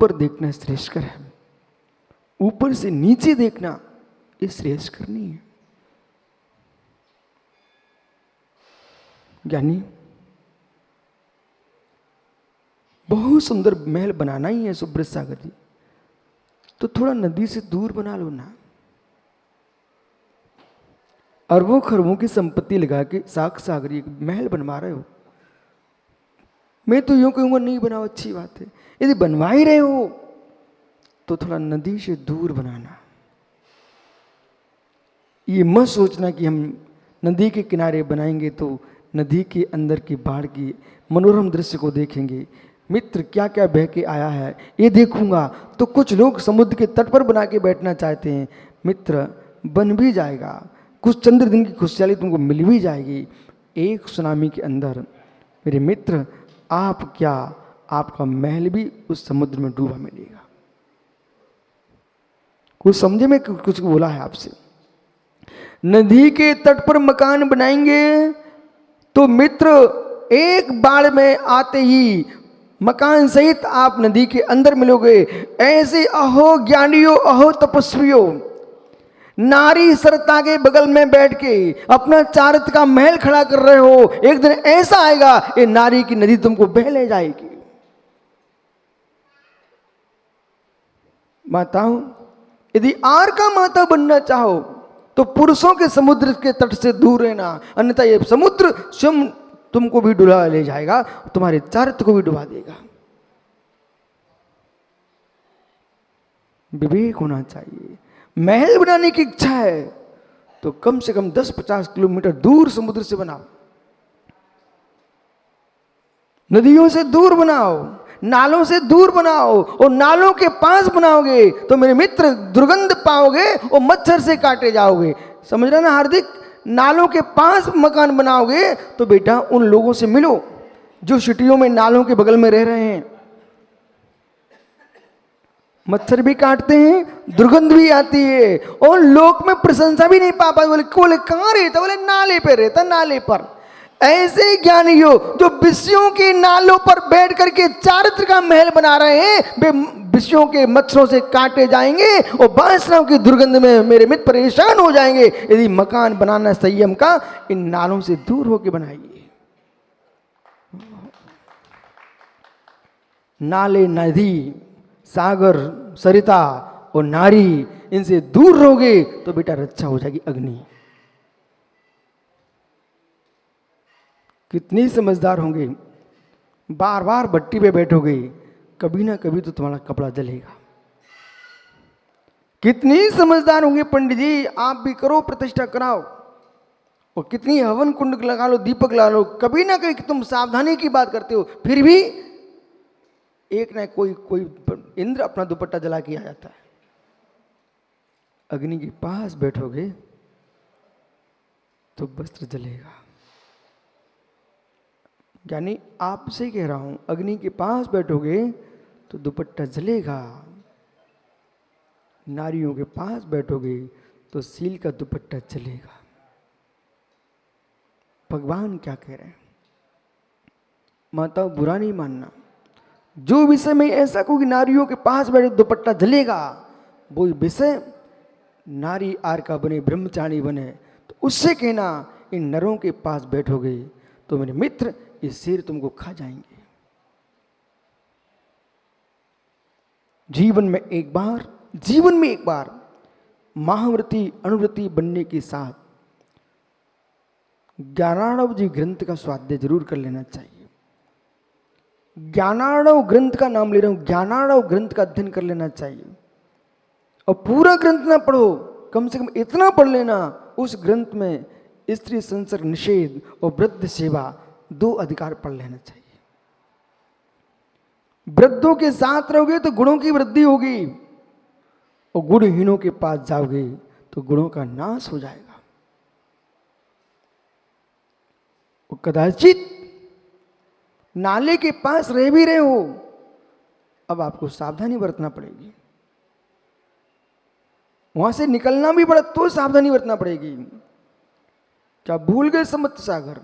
ऊपर देखना श्रेयस्कर है, ऊपर से नीचे देखना ये श्रेयस्कर नहीं है। ज्ञानी बहुत सुंदर महल बनाना ही है सुब्रत सागर जी, तो थोड़ा नदी से दूर बना लो ना। अरबों खरबों की संपत्ति लगा के सागर एक महल बनवा रहे हो, मैं तो यूं कहूंगा नहीं बनाओ, अच्छी बात है। यदि बनवा ही रहे हो तो थोड़ा नदी से दूर बनाना। ये मत सोचना कि हम नदी के किनारे बनाएंगे तो नदी के अंदर की बाढ़ की मनोरम दृश्य को देखेंगे। मित्र क्या क्या बह के आया है ये देखूंगा। तो कुछ लोग समुद्र के तट पर बना के बैठना चाहते हैं, मित्र बन भी जाएगा, कुछ चंद्र दिन की खुशहाली तुमको मिल भी जाएगी। एक सुनामी के अंदर मेरे मित्र आप क्या, आपका महल भी उस समुद्र में डूबा मिलेगा। कुछ समझे में कुछ बोला है आपसे। नदी के तट पर मकान बनाएंगे तो मित्र एक बाढ़ में आते ही मकान सहित आप नदी के अंदर मिलोगे। ऐसे अहो ज्ञानियों, अहो तपस्वियों, नारी सरता के बगल में बैठ के अपना चारित्र का महल खड़ा कर रहे हो, एक दिन ऐसा आएगा ये नारी की नदी तुमको बह ले जाएगी। माताओं, यदि आर का माता बनना चाहो तो पुरुषों के समुद्र के तट से दूर रहना, अन्यथा ये समुद्र स्वयं तुमको भी डुबा ले जाएगा, तुम्हारे चारित्र को भी डुबा देगा। विवेक होना चाहिए। महल बनाने की इच्छा है तो कम से कम 10-50 किलोमीटर दूर समुद्र से बनाओ, नदियों से दूर बनाओ, नालों से दूर बनाओ। और नालों के पास बनाओगे तो मेरे मित्र दुर्गंध पाओगे और मच्छर से काटे जाओगे। समझ रहे ना हार्दिक? नालों के पास मकान बनाओगे तो बेटा उन लोगों से मिलो जो सिटियों में नालों के बगल में रह रहे हैं। मच्छर भी काटते हैं, दुर्गंध भी आती है और लोक में प्रशंसा भी नहीं पा पाते। बोले कहाँ रहता? बोले नाले पे रहता, नाले पर। ऐसे ज्ञानियों जो विषयों के नालों पर बैठ करके चारित्र का महल बना रहे हैं, वे विषयों के मच्छरों से काटे जाएंगे और वासनाओं की दुर्गंध में मेरे मित्र परेशान हो जाएंगे। यदि मकान बनाना संयम का, इन नालों से दूर होकर बनाइए। नाले, नदी, सागर, सरिता और नारी, इनसे दूर रहोगे तो बेटा रक्षा हो जाएगी। अग्नि कितनी समझदार होंगे, बार बार भट्टी पे बैठोगे, कभी ना कभी तो तुम्हारा कपड़ा जलेगा। कितनी समझदार होंगे पंडित जी, आप भी करो, प्रतिष्ठा कराओ, और कितनी हवन कुंड लगा लो, दीपक लगा लो, कभी ना कभी तुम सावधानी की बात करते हो, फिर भी एक ना कोई इंद्र अपना दुपट्टा जला के आ जाता है। अग्नि के पास बैठोगे तो वस्त्र जलेगा। यानी आपसे कह रहा हूं, अग्नि के पास बैठोगे तो दुपट्टा जलेगा, नारियों के पास बैठोगे तो सील का दुपट्टा जलेगा। भगवान क्या कह रहे हैं? माताओं, बुरा नहीं मानना, जो विषय में ऐसा कोई नारियों के पास बैठे दुपट्टा जलेगा, वो विषय नारी आर का बने, ब्रह्मचारी बने, तो उससे कहना इन नरों के पास बैठोगे तो मेरे मित्र ये शेर तुमको खा जाएंगे। जीवन में एक बार महाव्रती अनुव्रती बनने के साथ ज्ञानार्णव जी ग्रंथ का स्वाध्याय जरूर कर लेना चाहिए। ज्ञानार्णव ग्रंथ का नाम ले रहा हूं, ज्ञानार्णव ग्रंथ का अध्ययन कर लेना चाहिए। और पूरा ग्रंथ ना पढ़ो, कम से कम इतना पढ़ लेना, उस ग्रंथ में स्त्री संसर्ग निषेध और वृद्ध सेवा 2 अधिकार पढ़ लेना चाहिए। वृद्धों के साथ रहोगे तो गुणों की वृद्धि होगी, और गुणहीनों के पास जाओगे तो गुणों का नाश हो जाएगा। और कदाचित नाले के पास रह भी रहे हो, अब आपको सावधानी बरतना पड़ेगी। वहां से निकलना भी पड़ा तो सावधानी बरतना पड़ेगी। क्या भूल गए समुद्र सागर?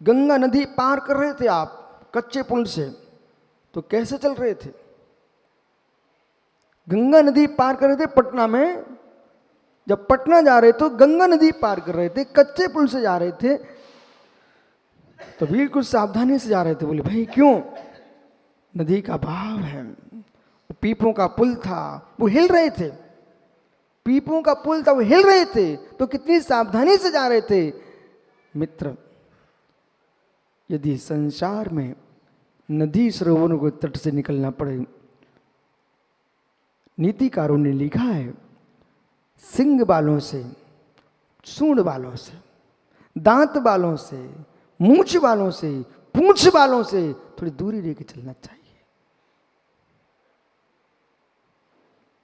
गंगा नदी पार कर रहे थे आप कच्चे पुल से, तो कैसे चल रहे थे? गंगा नदी पार कर रहे थे पटना में, जब पटना जा रहे तो गंगा नदी पार कर रहे थे, कच्चे पुल से जा रहे थे, तो बिल्कुल सावधानी से जा रहे थे। बोले भाई क्यों? नदी का बहाव है, पीपों का पुल था वो हिल रहे थे, पीपों का पुल था वो हिल रहे थे, तो कितनी सावधानी से जा रहे थे। मित्र, यदि संसार में नदी सरोवरों को तट से निकलना पड़े, नीतिकारों ने लिखा है सिंग बालों से, सूंड बालों से, दांत बालों से, मूंछ बालों से, पूंछ बालों से थोड़ी दूरी लेके चलना चाहिए।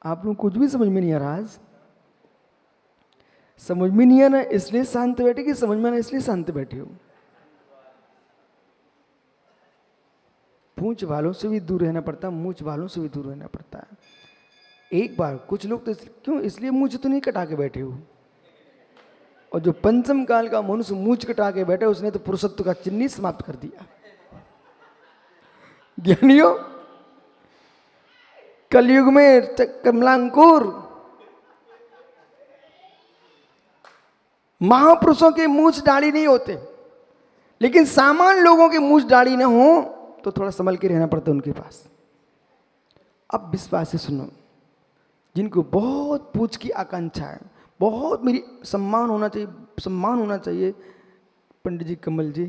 आप लोग कुछ भी समझ में नहीं आ रहा आज? समझ में नहीं आना इसलिए शांत बैठे कि समझ में आना इसलिए शांत बैठे हो? पूंछ बालों से भी दूर रहना पड़ता है, मूंछ बालों से भी दूर रहना पड़ता है। एक बार कुछ लोग तो क्यों इसलिए मूंछ तो नहीं कटा के बैठे हो, और जो पंचम काल का मनुष्य मूंछ कटा के बैठे उसने तो पुरुषत्व का चिन्ह समाप्त कर दिया। ज्ञानियों, कलयुग में कमलांकुर महापुरुषों के मूंछ दाढ़ी नहीं होते, लेकिन सामान्य लोगों के मूंछ दाढ़ी न हो तो थोड़ा संभल के रहना पड़ता है उनके पास। अब विश्वास से सुनो, जिनको बहुत पूछ की आकांक्षा है, बहुत मेरी सम्मान होना चाहिए, पंडित जी, कमल जी,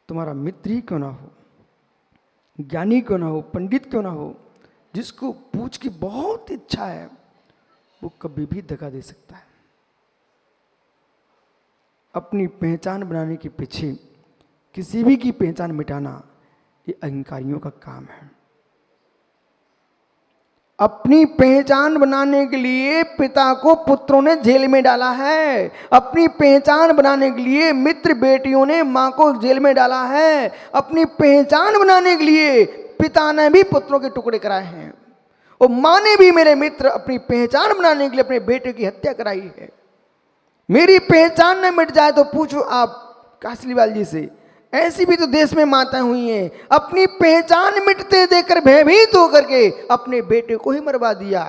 तुम्हारा मित्र ही क्यों ना हो, ज्ञानी क्यों ना हो, पंडित क्यों ना हो, जिसको पूछ की बहुत इच्छा है वो कभी भी धक्का दे सकता है। अपनी पहचान बनाने के पीछे किसी भी की पहचान मिटाना ये अहंकारियों का काम है। अपनी पहचान बनाने के लिए पिता को पुत्रों ने जेल में डाला है, अपनी पहचान बनाने के लिए मित्र बेटियों ने मां को जेल में डाला है, अपनी पहचान बनाने के लिए पिता ने भी पुत्रों के टुकड़े कराए हैं, और मां ने भी, मेरे मित्र, अपनी पहचान बनाने के लिए अपने बेटे की हत्या कराई है। मेरी पहचान न मिट जाए तो पूछो आप कासलीवाल जी से, ऐसी भी तो देश में माताएं हुई हैं, अपनी पहचान मिटते देखकर भयभीत होकर के अपने बेटे को ही मरवा दिया।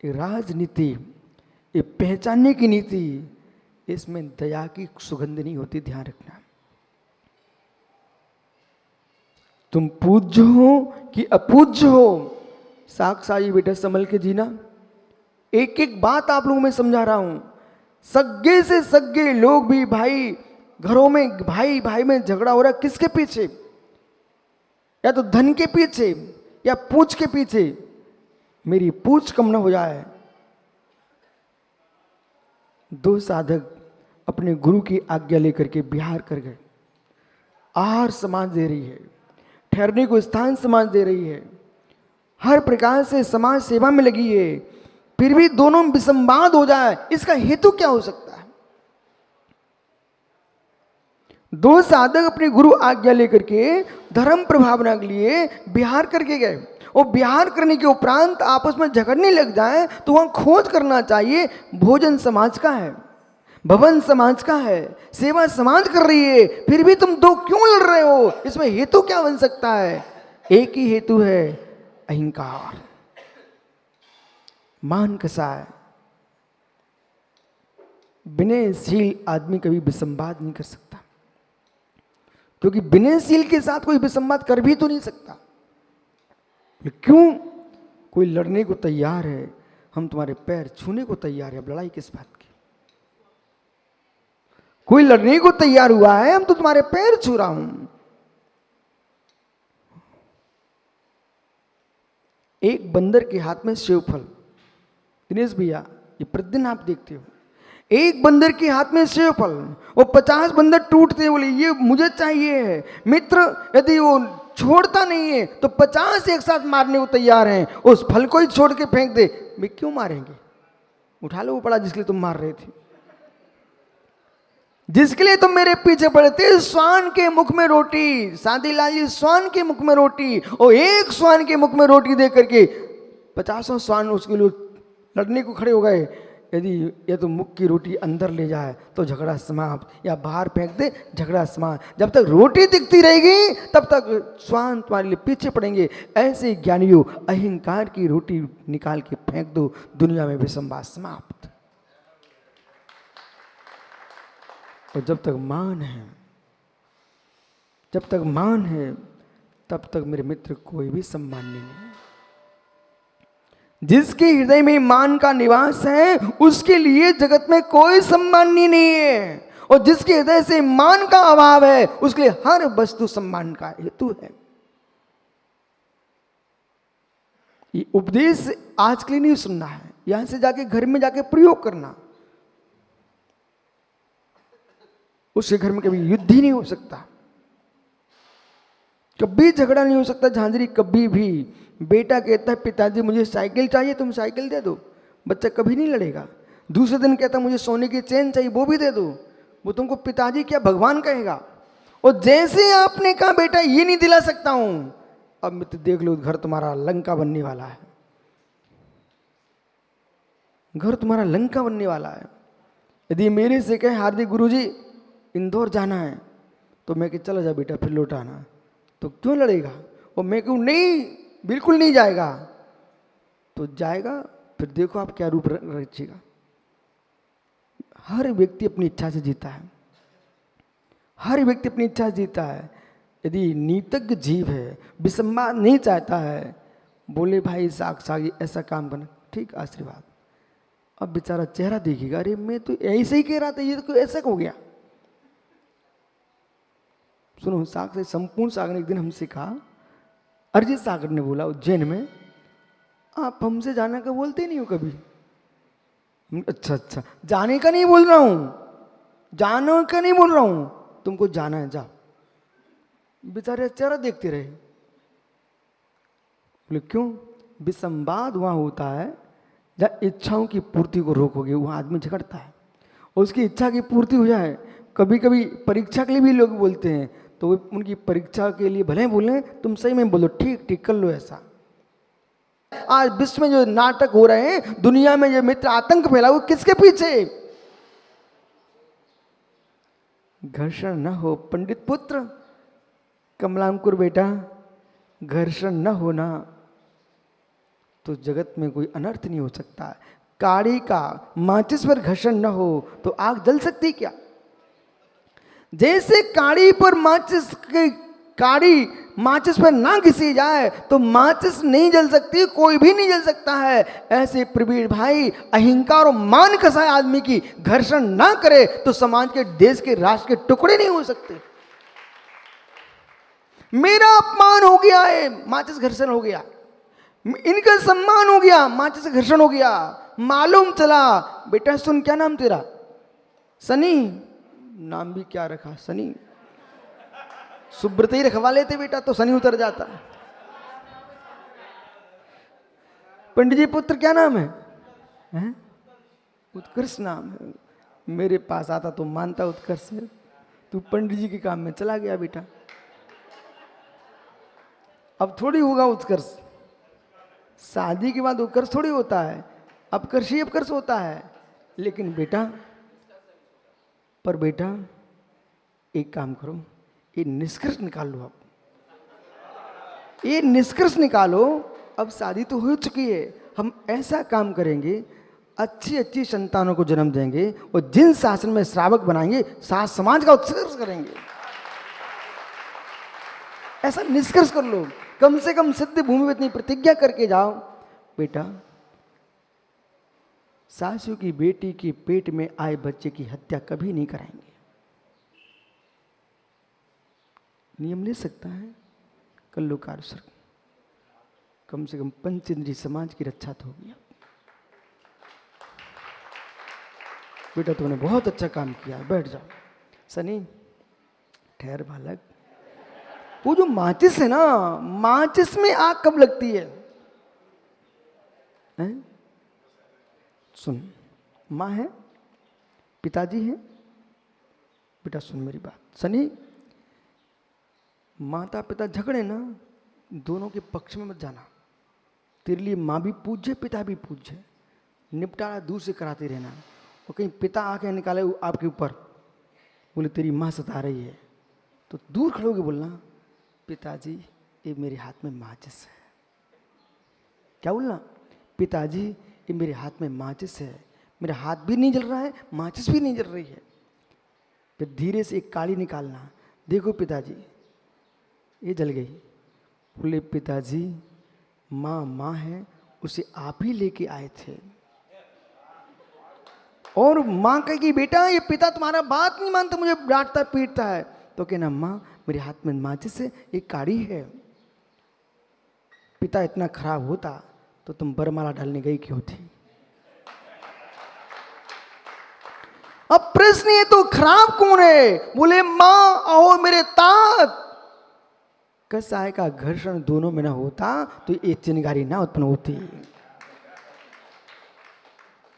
ये राजनीति, ये पहचानने की नीति, इसमें दया की सुगंध नहीं होती, ध्यान रखना। तुम पूज्य हो कि अपूज्य हो, साक्षाई बेटा संभल के जीना। एक एक बात आप लोगों में समझा रहा हूं। सगे से सगे लोग भी भाई, घरों में भाई भाई में झगड़ा हो रहा है, किसके पीछे? या तो धन के पीछे या पूछ के पीछे। मेरी पूछ कम ना हो जाए। दो साधक अपने गुरु की आज्ञा लेकर के बिहार कर गए। आहार समाज दे रही है, ठहरने को स्थान समाज दे रही है, हर प्रकार से समाज सेवा में लगी है, फिर भी दोनों में विसंवाद हो जाए, इसका हेतु क्या हो सकता है? दो साधक अपने गुरु आज्ञा लेकर के धर्म प्रभावना के लिए बिहार करके गए, और बिहार करने के उपरांत आपस में झगड़ने लग जाए तो वहां खोज करना चाहिए, भोजन समाज का है, भवन समाज का है, सेवा समाज कर रही है, फिर भी तुम दो क्यों लड़ रहे हो? इसमें हेतु क्या बन सकता है? एक ही हेतु है, अहंकार, मान कसाय। विनयशील आदमी कभी विसंवाद नहीं कर सकता, क्योंकि विनयशील के साथ कोई विसंवाद कर भी तो नहीं सकता। क्यों? कोई लड़ने को तैयार है, हम तुम्हारे पैर छूने को तैयार है, अब लड़ाई किस बात की? कोई लड़ने को तैयार हुआ है, हम तो तुम्हारे पैर छू रहा हूं। एक बंदर के हाथ में सेव फल, दिनेश भैया ये प्रतिदिन आप देखते हो, एक बंदर के हाथ में सेव फल, वो 50 बंदर टूटते, बोले ये मुझे चाहिए है। मित्र यदि वो छोड़ता नहीं है तो 50 एक साथ मारने को तैयार हैं, उस फल को ही छोड़ के फेंक दे, वे क्यों मारेंगे? उठा लो वो पड़ा जिसके लिए तुम मार रहे थे, जिसके लिए तुम मेरे पीछे पड़े थे। स्वान के मुख में रोटी, शादीलाल जी, स्वान के मुख में रोटी, और एक स्वान के मुख में रोटी दे करके 50 स्वान उसके लिए लड़ने को खड़े हो गए। यदि ये तो मुख की रोटी अंदर ले जाए तो झगड़ा समाप्त, या बाहर फेंक दे झगड़ा समाप्त। जब तक रोटी दिखती रहेगी तब तक स्वान तुम्हारे लिए पीछे पड़ेंगे। ऐसे ज्ञानियों अहंकार की रोटी निकाल के फेंक दो, दुनिया में विसंवाद समाप्त। और जब तक मान है, जब तक मान है, तब तक मेरे मित्र कोई भी सम्माननीय नहीं। जिसके हृदय में मान का निवास है उसके लिए जगत में कोई सम्माननीय नहीं है, और जिसके हृदय से मान का अभाव है उसके लिए हर वस्तु सम्मान का हेतु है। ये उपदेश आज के लिए नहीं सुनना है, यहां से जाके घर में जाके प्रयोग करना। उसके घर में कभी युद्ध ही नहीं हो सकता, कभी झगड़ा नहीं हो सकता। झांझरी कभी भी बेटा कहता है पिताजी मुझे साइकिल चाहिए, तुम साइकिल दे दो, बच्चा कभी नहीं लड़ेगा। दूसरे दिन कहता मुझे सोने की चेन चाहिए, वो भी दे दो, वो तुमको पिताजी क्या भगवान कहेगा। और जैसे आपने कहा बेटा ये नहीं दिला सकता हूं, अब मित्र देख लो घर तुम्हारा लंका बनने वाला है, घर तुम्हारा लंका बनने वाला है। यदि मेरे से कहे हार्दिक गुरुजी इंदौर जाना है, तो मैं कि चला जा बेटा फिर लौट आना, तो क्यों लड़ेगा। और मैं कहूँ नहीं बिल्कुल नहीं जाएगा, तो जाएगा, फिर देखो आप क्या रूप रचेगा। हर व्यक्ति अपनी इच्छा से जीता है, हर व्यक्ति अपनी इच्छा से जीता है। यदि नीतज्ञ जीव है, विसंवाद नहीं चाहता है, बोले भाई साक्षागी ऐसा काम करना, ठीक आशीर्वाद। अब बेचारा चेहरा देखिएगा, अरे मैं तो ऐसे ही कह रहा था, ये तो ऐसा हो गया। सुनो, सागर से संपूर्ण सागर ने एक दिन हमसे कहा, अरिजीत सागर ने बोला उज्जैन में, आप हमसे जाने का बोलते नहीं हो कभी। अच्छा अच्छा, जाने का नहीं बोल रहा हूं, जाने का नहीं बोल रहा हूं, तुमको जाना है, जाओ। बेचारे चेहरा देखते रहे। बोले क्यों। विसंवाद वहां होता है जब इच्छाओं की पूर्ति को रोकोगे, वहां आदमी झगड़ता है। और उसकी इच्छा की पूर्ति हो जाए, कभी कभी परीक्षा के लिए भी लोग बोलते हैं, तो उनकी परीक्षा के लिए भले बोले, तुम सही में बोलो, ठीक ठीक कर लो ऐसा। आज विश्व में जो नाटक हो रहे हैं, दुनिया में जो मित्र आतंक फैला, वो किसके पीछे। घर्षण न हो पंडित पुत्र, कमलांकुर बेटा, घर्षण न होना तो जगत में कोई अनर्थ नहीं हो सकता। काड़ी का माचिस पर घर्षण न हो तो आग जल सकती क्या। जैसे काड़ी पर माचिस की काड़ी माचिस पर ना घिसी जाए तो माचिस नहीं जल सकती, कोई भी नहीं जल सकता है। ऐसे प्रवीण भाई अहंकार और मान कसाय आदमी की घर्षण ना करे तो समाज के, देश के, राष्ट्र के टुकड़े नहीं हो सकते। मेरा अपमान हो गया है, माचिस घर्षण हो गया, इनका सम्मान हो गया, माचिस घर्षण हो गया। मालूम चला, बेटा सुन, क्या नाम तेरा, सनी, नाम भी क्या रखा सनी, सुब्रत ही रखवा लेते बेटा तो सनी उतर जाता। पंडित जी पुत्र क्या नाम है? उत्कर्ष नाम है। मेरे पास आता तो मानता उत्कर्ष है, तू पंडित जी के काम में चला गया बेटा। अब थोड़ी होगा उत्कर्ष, शादी के बाद उत्कर्ष थोड़ी होता है, अपकर्ष ही अपकर्ष होता है। लेकिन बेटा, पर बेटा एक काम करो, ये निष्कर्ष निकाल लो। अब ये निष्कर्ष निकालो, अब शादी तो हो चुकी है, हम ऐसा काम करेंगे, अच्छी अच्छी संतानों को जन्म देंगे और जिन शासन में श्रावक बनाएंगे, सास समाज का उत्कर्ष करेंगे। ऐसा निष्कर्ष कर लो, कम से कम सिद्ध भूमि में इतनी प्रतिज्ञा करके जाओ, बेटा सासू की बेटी के पेट में आए बच्चे की हत्या कभी नहीं कराएंगे। नियम ले सकता है, कर लो कार्य, कम से कम पंचेंद्रीय समाज की रक्षा तो होगी। बेटा तुमने बहुत अच्छा काम किया, बैठ जाओ। सनी ठहर बालक, वो जो माचिस है ना, माचिस में आग कब लगती है? सुन, माँ है, पिताजी है, बेटा सुन मेरी बात। सनी, माता पिता झगड़े ना, दोनों के पक्ष में मत जाना। तेरे लिए माँ भी पूज्य, पिता भी पूज्य। निपटारा दूर से कराते रहना। और कहीं पिता आके निकाले आपके ऊपर, बोले तेरी माँ सता रही है, तो दूर खड़े होके बोलना पिताजी ये मेरे हाथ में माचिस है। क्या बोलना? पिताजी ये मेरे हाथ में माचिस है, मेरा हाथ भी नहीं जल रहा है, माचिस भी नहीं जल रही है। फिर धीरे से एक काड़ी निकालना, देखो पिताजी ये जल गई। बोले पिताजी माँ माँ है, उसे आप ही लेके आए थे। और माँ कहेगी बेटा ये पिता तुम्हारा बात नहीं मानता, मुझे डांटता पीटता है। तो कहना माँ मेरे हाथ में माचिस है, एक काड़ी है। पिता इतना खराब होता तो तुम बरमाला डालने गई क्यों थी? अब प्रश्न ये तो खराब कौन है? बोले माँ और मेरे तात। कसाय का घर्षण दोनों में ना होता तो ये चिंगारी ना उत्पन्न होती।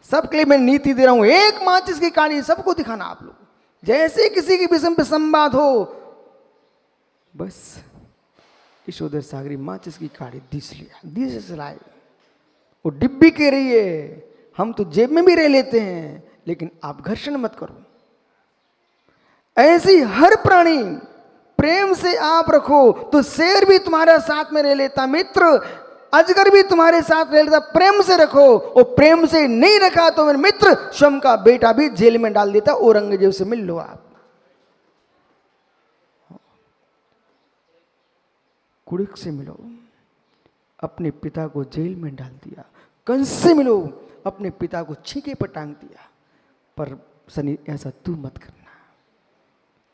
सबके लिए मैं नीति दे रहा हूं, एक माचिस की काड़ी सबको दिखाना। आप लोग जैसे किसी के विषम पे संवाद हो, बस यशोधर सागरी माचिस की काड़ी दिस से लाए। वो डिब्बी कह रही है हम तो जेब में भी रह लेते हैं, लेकिन आप घर्षण मत करो। ऐसी हर प्राणी प्रेम से आप रखो तो शेर भी तुम्हारे साथ में रह लेता, मित्र अजगर भी तुम्हारे साथ रह लेता। प्रेम से रखो, और प्रेम से नहीं रखा तो मेरे मित्र स्वयं का बेटा भी जेल में डाल देता। औरंगजेब से मिल लो आप। कुड़िक से मिलो, अपने पिता को जेल में डाल दिया। कंस से मिलो, अपने पिता को छीके पर टांग दिया। पर सनी ऐसा तू मत करना,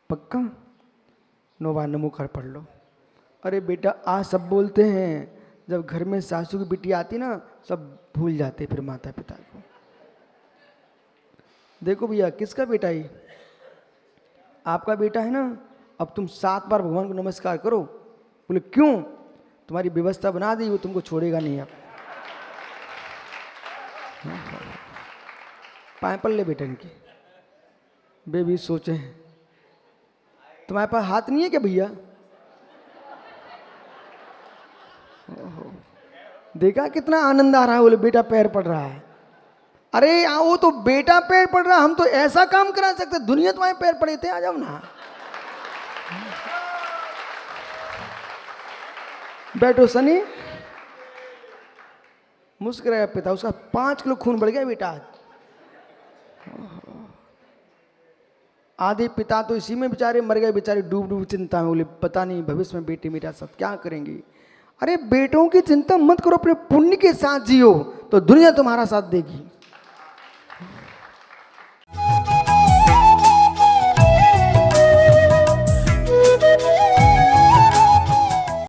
पक्का? नोवा नमोकार पढ़ लो। अरे बेटा आज सब बोलते हैं, जब घर में सासू की बेटी आती ना सब भूल जाते फिर माता पिता को। देखो भैया किसका बेटा है? आपका बेटा है ना। अब तुम 7 बार भगवान को नमस्कार करो। बोले क्यों? तुम्हारी व्यवस्था बना दी, वो तुमको छोड़ेगा नहीं। अब पाए पल्ले बेटन की वे भी सोचे तुम्हारे पास हाथ नहीं है क्या भैया? देखा कितना आनंद आ रहा है। बोले बेटा पैर पड़ रहा है। अरे वो तो बेटा पैर पड़ रहा, हम तो ऐसा काम करा सकते, दुनिया तुम्हारे पैर पड़े थे, आ जाओ ना। बैठो सनी। मुस्कुराया पिता, उसका 5 किलो खून बढ़ गया बेटा। आधे पिता तो इसी में बेचारे मर गए, बेचारे डूब डूब चिंता में। बोले पता नहीं भविष्य में बेटी मेरा साथ क्या करेंगी। अरे बेटों की चिंता मत करो, अपने पुण्य के साथ जियो तो दुनिया तुम्हारा साथ देगी।